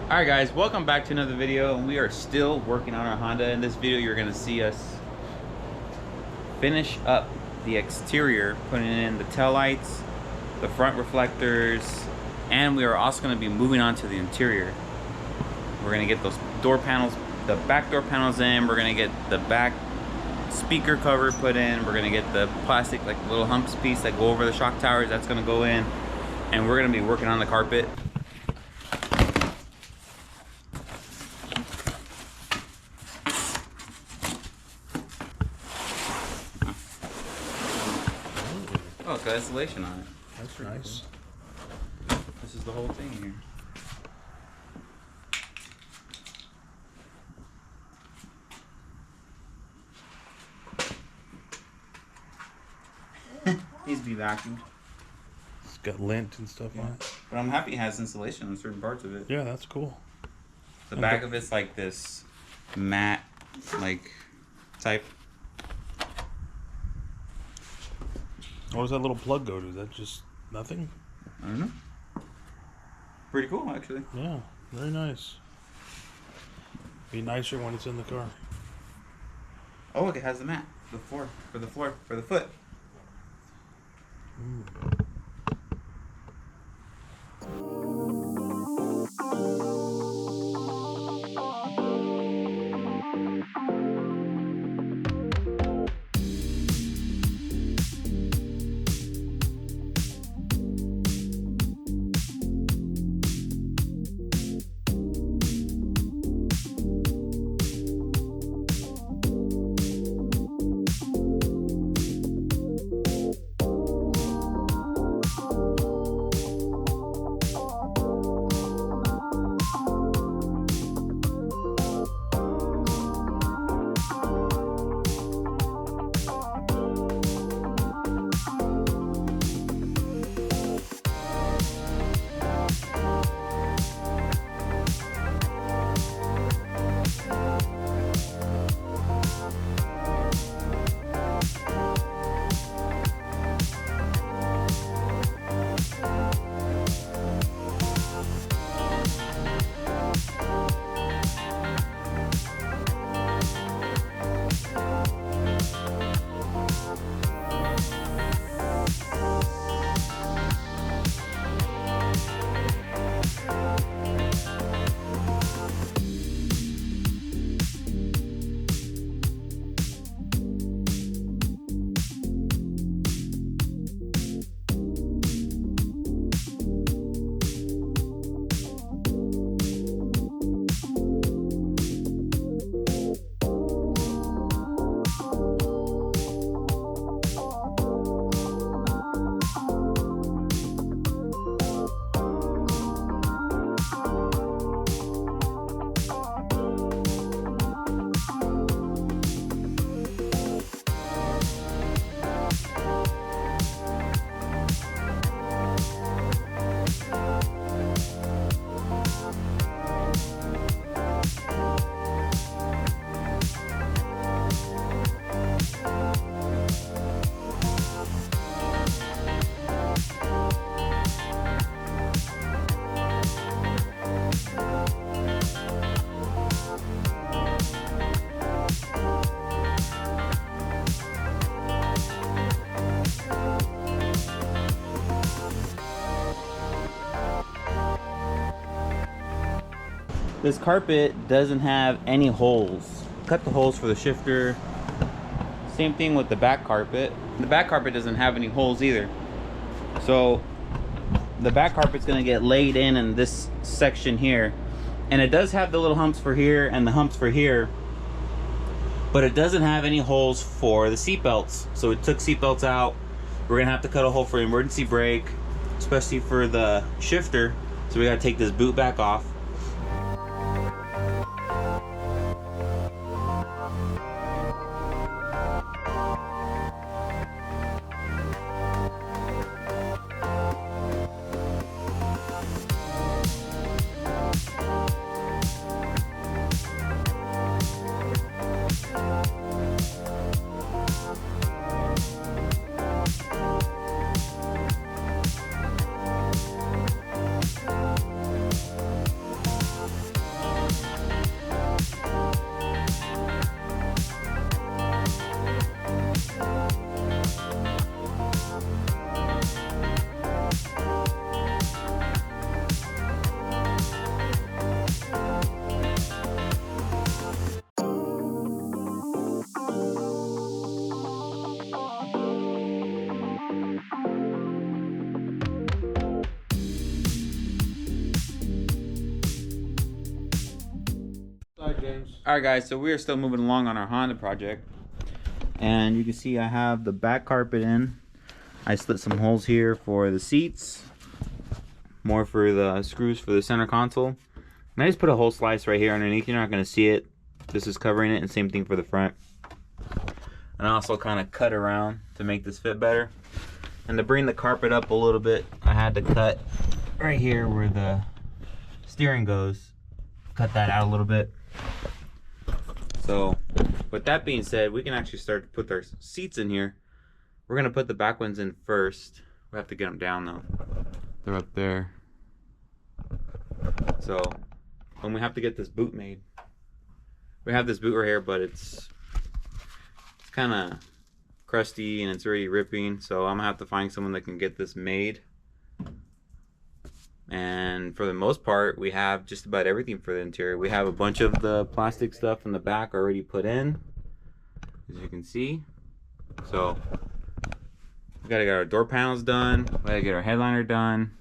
Alright guys, welcome back to another video, and we are still working on our Honda. In this video you're going to see us finish up the exterior, putting in the taillights, the front reflectors, and we are also going to be moving on to the interior. We're going to get those door panels, the back door panels in, we're going to get the back speaker cover put in, we're going to get the plastic like little humps piece that go over the shock towers, that's going to go in, and we're going to be working on the carpet. Oh, it's got insulation on it. That's nice. Cool. This is the whole thing here. Needs to be vacuumed. It's got lint and stuff on it. But I'm happy it has insulation on certain parts of it. Yeah, that's cool. The back of it's like this matte, like, type. What does that little plug go to? Is that just nothing? I don't know. Pretty cool, actually. Yeah, very nice. Be nicer when it's in the car. Oh, look, it has the mat. The floor, for the foot. This carpet doesn't have any holes. Cut the holes for the shifter. Same thing with the back carpet. The back carpet doesn't have any holes either. So the back carpet's gonna get laid in this section here. And it does have the little humps for here and the humps for here, but it doesn't have any holes for the seat belts. So we took seat belts out. We're gonna have to cut a hole for the emergency brake, especially for the shifter. So we gotta take this boot back off. ends. Alright guys, so we are still moving along on our Honda project. And you can see I have the back carpet in. I slit some holes here for the seats. More for the screws for the center console. And I just put a hole slice right here underneath. You're not going to see it. This is covering it, and same thing for the front. And I also kind of cut around to make this fit better. And to bring the carpet up a little bit, I had to cut right here where the steering goes. Cut that out a little bit. So with that being said, we can actually start to put our seats in here. We're gonna put the back ones in first. We have to get them down though. They're up there. So when we have to get this boot made, we have this boot right here, but it's kind of crusty and it's already ripping. So I'm gonna have to find someone that can get this made. And for the most part, we have just about everything for the interior. We have a bunch of the plastic stuff in the back already put in, as you can see. So we gotta get our door panels done. We gotta get our headliner done.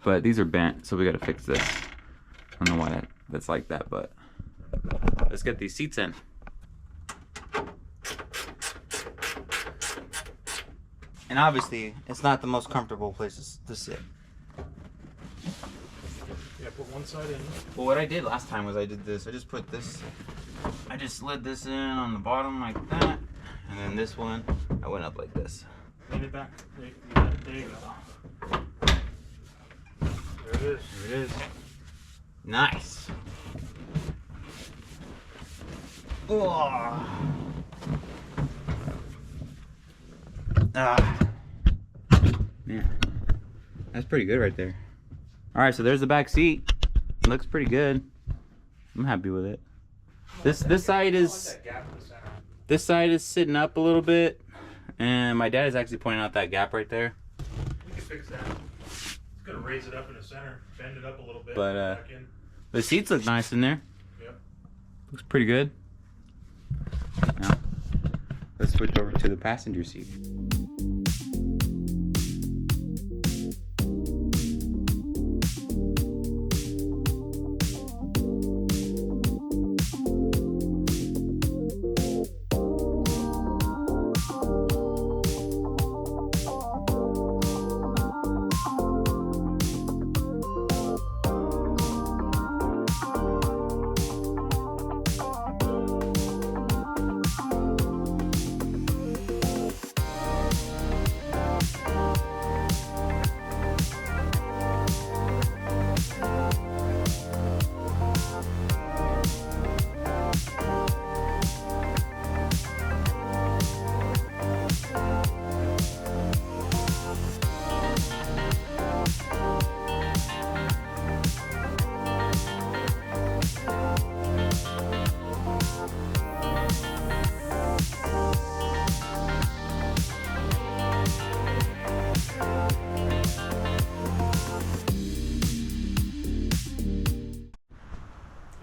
But these are bent, so we gotta fix this. I don't know why that's like that, but let's get these seats in. And obviously, it's not the most comfortable place to sit. Yeah, put one side in. Well, what I did last time was I did this. I just put this, I just slid this in on the bottom like that. And then this one, I went up like this. Lean it back. There you go. There it is. There it is. Nice. Oh. Ah. Man, that's pretty good right there. All right, so there's the back seat. It looks pretty good. I'm happy with it. This side is sitting up a little bit, and my dad is actually pointing out that gap right there. We can fix that. It's gonna raise it up in the center, bend it up a little bit. But back in. the seats look nice in there. Yep. Looks pretty good. Now, let's switch over to the passenger seat.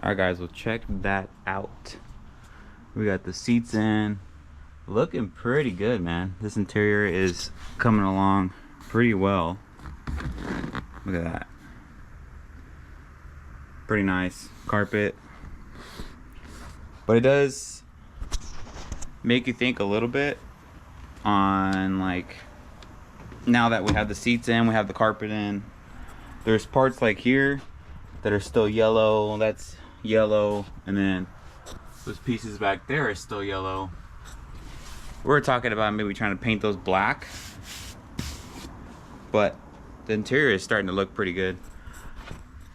Alright guys, well check that out. We got the seats in. Looking pretty good, man. This interior is coming along pretty well. Look at that. Pretty nice carpet. But it does make you think a little bit on, like, now that we have the seats in, we have the carpet in, there's parts like here that are still yellow. That's yellow, and then those pieces back there are still yellow. We're talking about maybe trying to paint those black, but the interior is starting to look pretty good.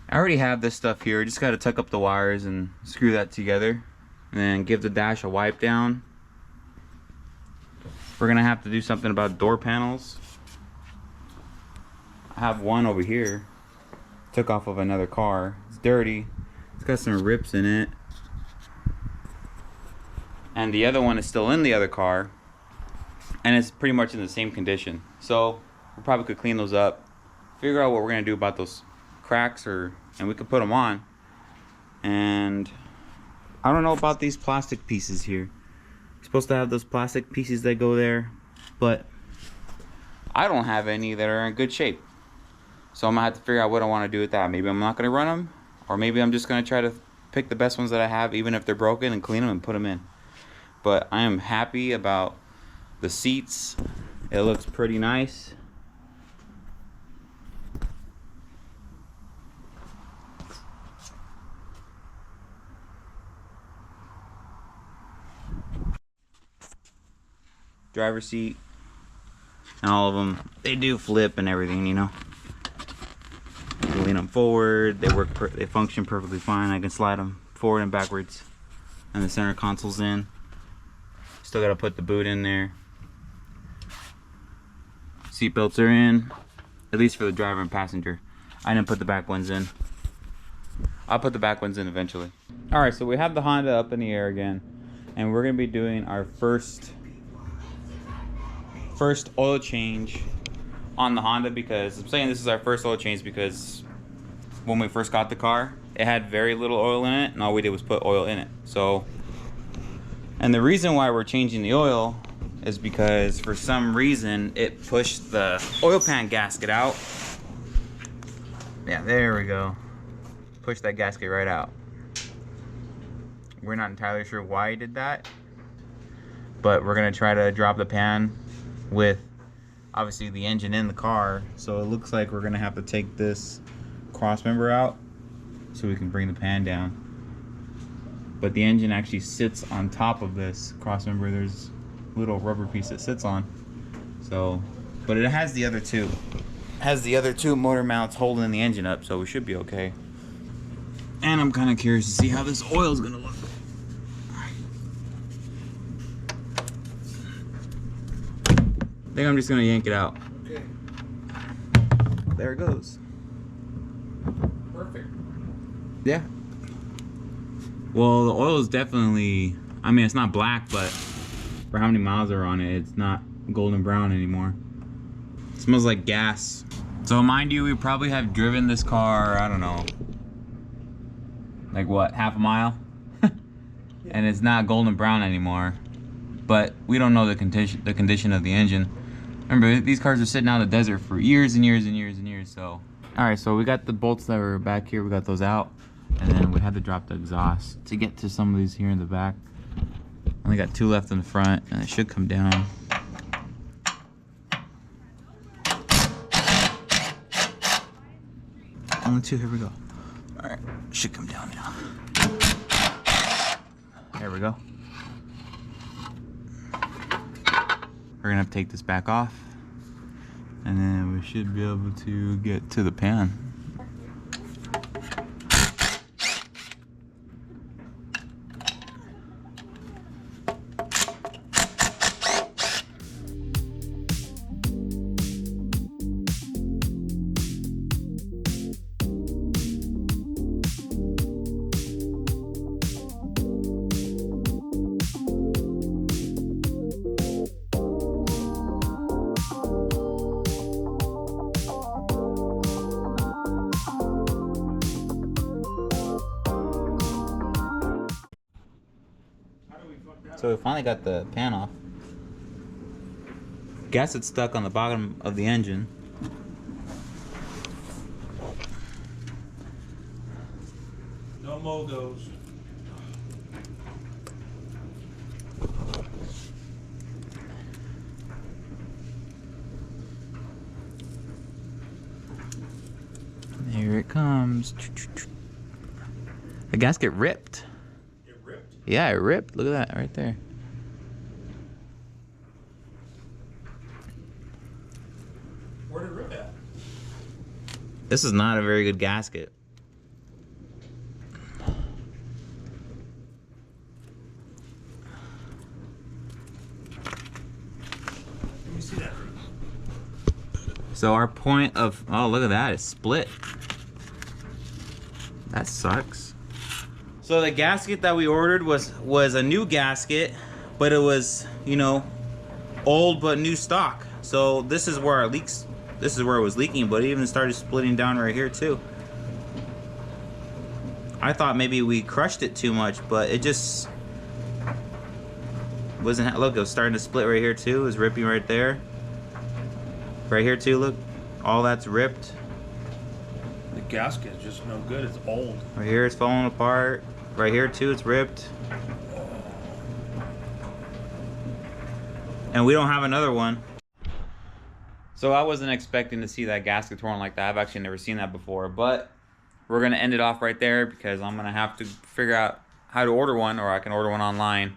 I already have this stuff here. Just got to tuck up the wires and screw that together, and then give the dash a wipe down. We're gonna have to do something about door panels. I have one over here, took off of another car. It's dirty. It's got some rips in it. And the other one is still in the other car, and it's pretty much in the same condition. So we probably could clean those up, figure out what we're gonna do about those cracks, and we could put them on. And I don't know about these plastic pieces here. You're supposed to have those plastic pieces that go there, but I don't have any that are in good shape. So I'm gonna have to figure out what I want to do with that. Maybe I'm not gonna run them, or maybe I'm just gonna try to pick the best ones that I have, even if they're broken, and clean them and put them in. But I am happy about the seats. It looks pretty nice. Driver's seat and all of them, they do flip and everything, you know. You lean them forward, they function perfectly fine. I can slide them forward and backwards, and the center console's in. Still gotta put the boot in there. Seat belts are in, at least for the driver and passenger. I didn't put the back ones in. I'll put the back ones in eventually. All right, so we have the Honda up in the air again, and we're gonna be doing our first oil change on the Honda, because I'm saying this is our first oil change because when we first got the car, it had very little oil in it, and all we did was put oil in it. So, and the reason why we're changing the oil is because for some reason it pushed the oil pan gasket out. Yeah, there we go. Pushed that gasket right out. We're not entirely sure why he did that, but we're gonna try to drop the pan with obviously the engine in the car. So it looks like we're gonna have to take this cross member out so we can bring the pan down. But the engine actually sits on top of this cross member. There's a little rubber piece that sits on. So, but it has the other two. It has the other two motor mounts holding the engine up, so we should be okay. And I'm kind of curious to see how this oil is gonna look. I think I'm just gonna yank it out. Okay. There it goes. Perfect. Yeah. Well, the oil is definitely, I mean, it's not black, but for how many miles are on it, it's not golden brown anymore. It smells like gas. So mind you, we probably have driven this car, I don't know, like what, half a mile? And it's not golden brown anymore. But we don't know the condition of the engine. Remember, these cars are sitting out in the desert for years and years and years and years, so. All right, so we got the bolts that were back here, we got those out. And then we had to drop the exhaust to get to some of these here in the back. Only got two left in the front, and it should come down. Only two, here we go. All right, should come down now. There we go. We're gonna have to take this back off, and then we should be able to get to the pan. So we finally got the pan off. Gasket stuck on the bottom of the engine. No logos. Here it comes. The gasket ripped. It ripped? Yeah, it ripped. Look at that right there. Where did it rip at? This is not a very good gasket. Let me see that. So our point of, oh, look at that, it's split. That sucks. So the gasket that we ordered was a new gasket, but it was, you know, old but new stock. So this is where our leaks, this is where it was leaking, but it even started splitting down right here too. I thought maybe we crushed it too much, but it just wasn't. Look, it was starting to split right here too. It was ripping right there. Right here too, look. All that's ripped. gasket is just no good. It's old. Right here it's falling apart. Right here too, it's ripped. And we don't have another one. So I wasn't expecting to see that gasket torn like that. I've actually never seen that before, but we're gonna end it off right there because I'm gonna have to figure out how to order one, or I can order one online.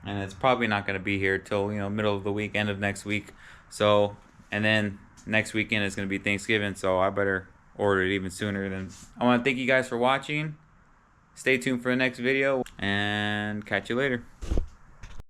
And it's probably not gonna be here till, you know, middle of the week, end of next week. So, and then next weekend is gonna be Thanksgiving, so I better order it even sooner. Than I wanna thank you guys for watching. Stay tuned for the next video and catch you later.